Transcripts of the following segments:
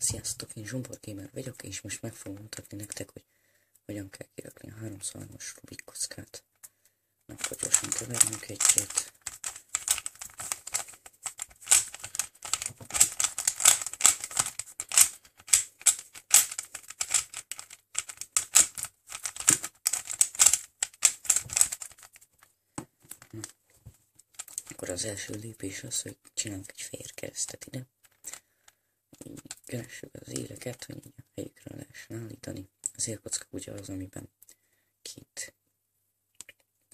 Sziasztok, én Zsombor Gamer vagyok, és most meg fogom mutatni nektek, hogy hogyan kell kirakni a 3x3-as Rubik kockát. Akkor gyorsan keverjünk egyet. Akkor az első lépés az, hogy csinálunk egy fehér keresztet ide. Így keressük az éleket, hogy így a helyükre lehessen állítani. Az élkocka ugye az, amiben két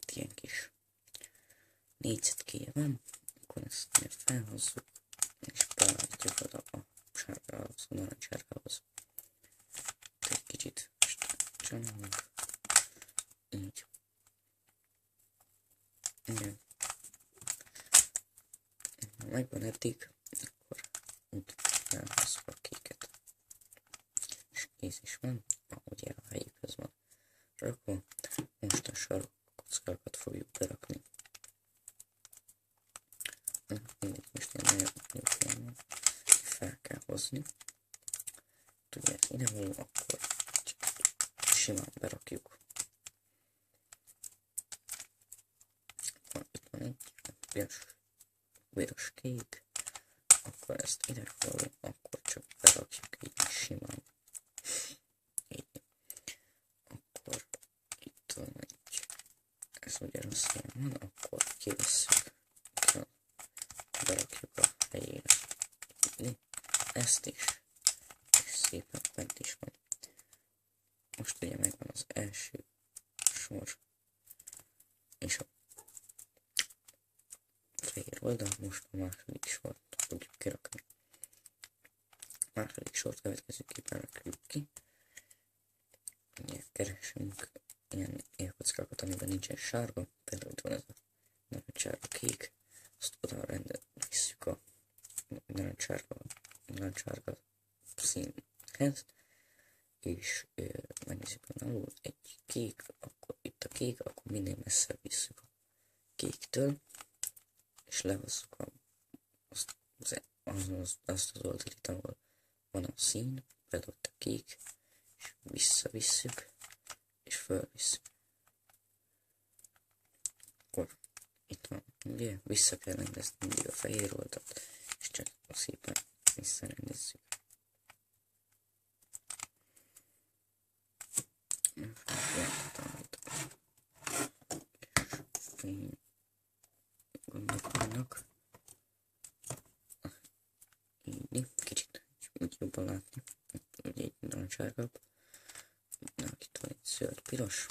ilyen kis négyzetkéje van. Akkor ezt felhozzuk, és beállítjuk oda a sárgához, a narancssárgához. Egy kicsit csinálunk. Így. Igen. Ha megvan eddig, akkor úgy felhozzuk a kéket. És kész is van, ugye a helyükhöz van rakva. Most a sarokkockákat fogjuk berakni. Mindig most ilyen fel kell hozni. Ugye ez ide való, akkor simán berakjuk. Itt van egy piros kék, akkor ezt ide való, akkor csak berakjuk így simán. Így. Akkor itt van egy, ez ugye rossz helyen van, akkor kivesszük, berakjuk a helyére. Ezt is, és szépen bent is van. Most ugye megvan az első sor, és a fehér oldal, most a második sort fogjuk kirakni. A második sort következőképpen rakjuk ki. Ugye keresünk ilyen élkockákat, amiben nincsen sárga, például itt van ez a narancssárga kék, azt oda visszük a narancssárga színhez, és megnézzük a alul egy kék, akkor itt a kék, akkor minél messzebb visszük a kéktől, és lehozzuk azt az oldalt, ahol van a szín, például a kék, és visszavisszük, és fölvisszük. Akkor itt van, ugye, vissza kell rendezni mindig a fehér oldalt, és csak szépen visszarendezzük. Gondok vannak. Így, kicsit jobban látni. Ugye egy narancssárgább. Itt van egy zöld-piros.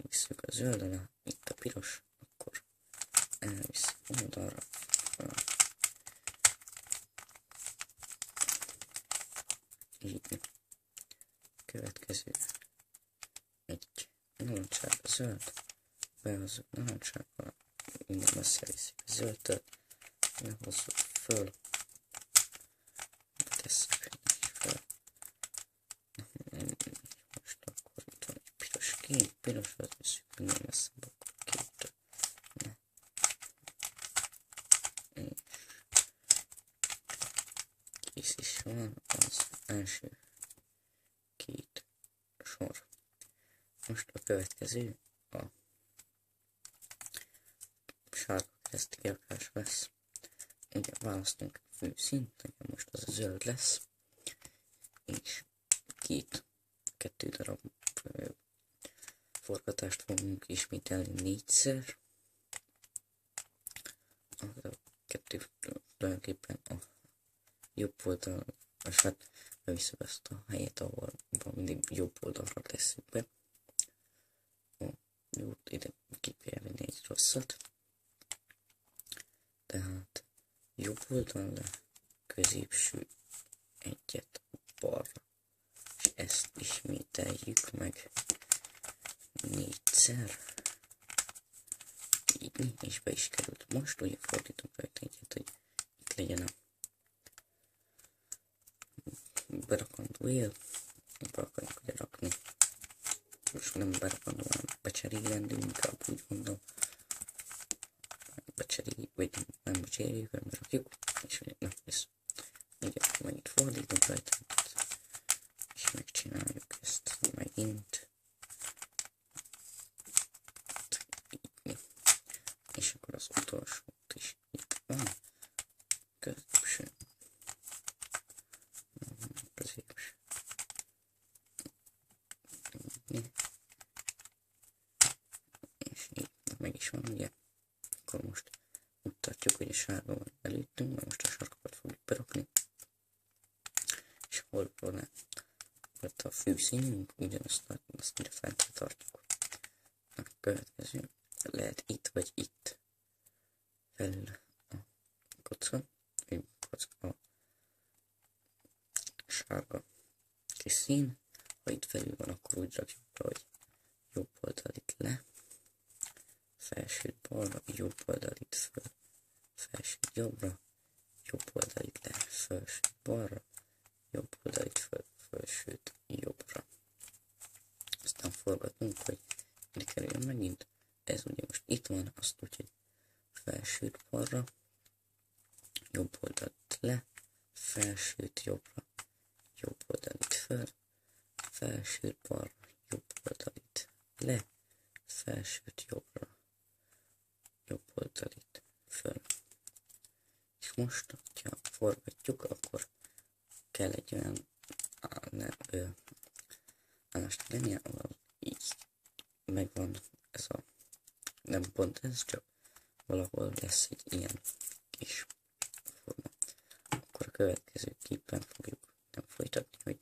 Visszük a zöld alá, itt a piros, akkor elvisszük oldalra. Így. Következő. Egy narancssárga zöld. Behozzuk narancssárga, minden messze visszük a zöldtől. Lehozzuk föl. Tesszük föl. Most akkor itt van egy piros kék, piroshoz visszük minden messzebb, akkor kéktől. És kész is van az első két sor. Most a következő a sárga keresztkirakás lesz. Ugye választunk a főszínt, most az a zöld lesz, és kettő darab forgatást fogunk ismételni négyszer. A kettő tulajdonképpen a jobb oldal, és hát bevisszük ezt a helyet, ahol mindig jobb oldalra tesszük be. Jó, ide ki kell venni egy rosszat. Tehát jobb oldalra, középső egyet balra. És ezt ismételjük meg négyszer. Így, és be is került. Most ugye fordítunk rajta egyet, hogy itt legyen a berakandó él. Be akarjuk ugye rakni. Most nem berakandó, hanem becserélendő, inkább úgy mondom. Becseréljük, vagy nem becseréljük, hanem rakjuk. És ugye, na, ez így akkor megint fordítunk rajta, és megcsináljuk ezt megint. És akkor az utolsót is itt van, középső, középső, és így meg is van, ugye, akkor most mutatjuk, hogy a sárga van előttünk, mert most a sarkokat fogjuk berakni, és hol van a fűszínünk, ugyanazt ide fent tartjuk. A következő lehet itt vagy itt felül a kocka, a sárga kis szín, ha itt felül van, akkor úgy rakjuk be, hogy jobb oldalit le, felsőt balra, jobb oldalit föl, felsőt jobbra, jobb oldalit le, felsőt balra, jobb oldalit föl, felsőt jobbra. Aztán forgatunk, hogy ide kerüljön megint. Ez ugye most itt van, azt úgy, hogy felsőt balra, jobb oldalit le, felsőt jobbra, jobb oldalit föl, felsőt balra, jobb oldalit le, felsőt jobbra, jobb oldalit föl. És most, ha forgatjuk, akkor kell egy olyan állást lennie, ahol így megvan ez a, nem pont ez, csak valahol lesz egy ilyen kis forma. Akkor a következő képen fogjuk nem folytatni, hogy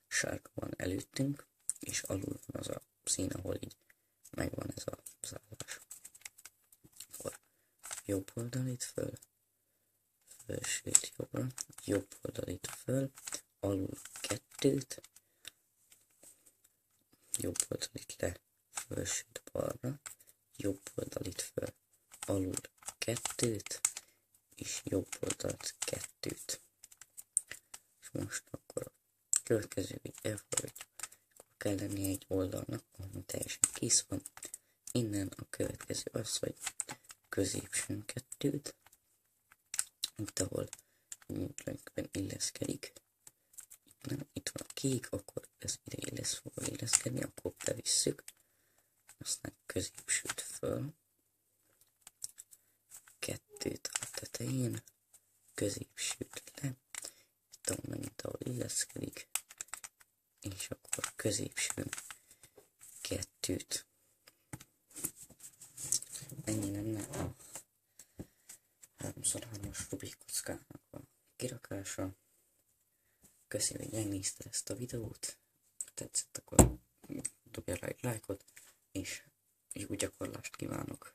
sárga van előttünk, és alul van az a szín, ahol így megvan ez az állás. Akkor jobb oldalit föl, felsőt jobbra, jobb oldalit föl, alul kettőt, jobb oldalit le, felsőt balra, jobb oldalit föl, alul kettőt, és jobb oldalt kettőt. És most akkor a következő, hogy elforgatjuk, akkor kell lennie egy oldalnak, ahol teljesen kész van. Innen a következő az, hogy középsőn kettőt, itt ahol tulajdonképpen illeszkedik. Itt van a kék, akkor ez ide fog illeszkedni, akkor bevisszük. Aztán középsőt föl, kettőt a tetején, középsőt le, itt ahol megint ahol illeszkedik, és akkor középsőn kettőt. Ennyi lenne a 3x3-as Rubik kockának a kirakása. Köszönöm, hogy megnézted ezt a videót. Ha tetszett, akkor dobjál rá egy lájkot, és jó gyakorlást kívánok.